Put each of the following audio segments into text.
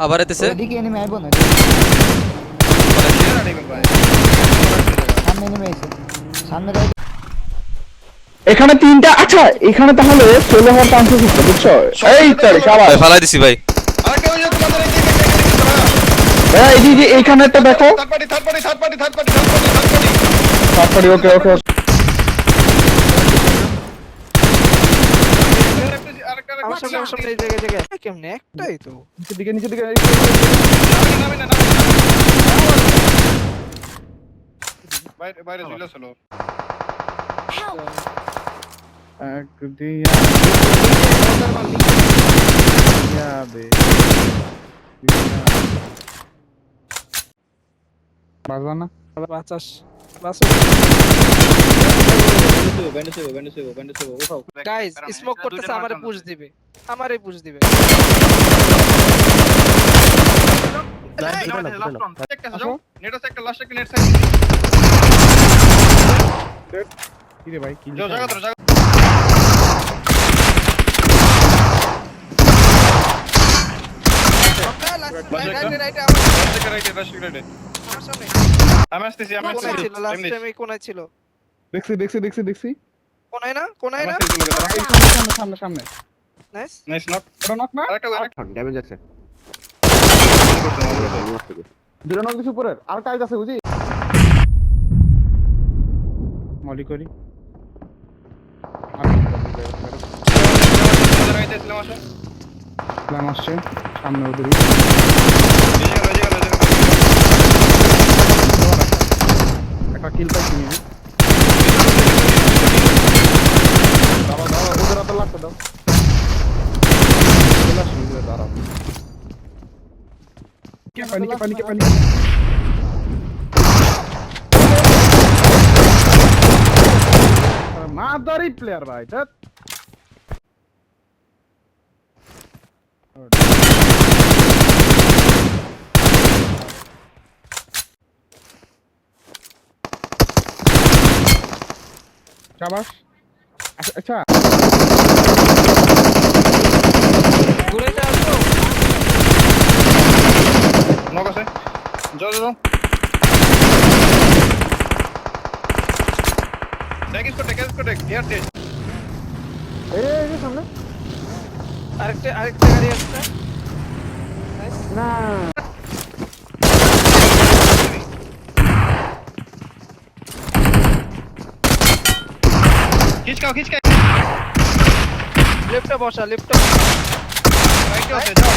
আবার এতেছে ওদিকে এনিমি আইবো না সামনে এনিমি আইছে সামনে রাইট এখানে তিনটা আচ্ছা এখানে তাহলে সোলো হওয়ার চান্স আছে বুঝছো এই তারে শাবাশ ভাই ফালাই দিছি ভাই আরেকটা ওই যে তোমাদের এই যে এইখানে একটা দেখো থার্ড পার্টি তারপরে ওকে ওকে আরেকটা আমার সামনে এই জায়গায় কেমনে একটাই তো নিচের দিকে বাইরে ঝুলে ছিল এক দিয়া যাবে বাজবা না বাঁচাস গাইস স্মোক করতেছে আমারে পুশ দিবে একটা লাস্ট একটা নেট সাইড কি রে ভাই কি জায়গা তো জায়গা আমি আসতেছি কোনায় ছিল দেখছি কোনায় না সামনে নাইস নাইস নক ওটা নক না আরেকটা ড্যামেজ আছে দুটো নক দিছি উপরের আর কাজ আছে বুঝি মলি করি প্ল্যান আসছে সামনে ওদের একটা কিল পাইছি আমি দাও ওদের হাতে লাগতে দাও চলে আসি দাঁড়াও পানি মাদারি প্লেয়ার ভাই ধ্যাৎ শাবাশ আচ্ছা ঘুরেটা আসো নক আছে যাও ট্যাগিস করে হিয়ার টেস্ট এই সামনে আরেকটা গাড়ি আসছে নাইস না খিচকাও লেফটে বসা রাইটে আছে যাও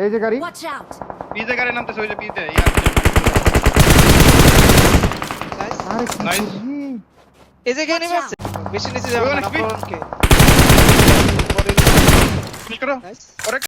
এই যে গাড়ি Watch out! পিজে গাড়ি নামতেছে ওই যে পিজে নাইস আরে নাইস এই যে এখানে আছে বেশি নিচে যাবে না ওখানে ফ্রন্টকে ফিনিশ করো নাইস ওরে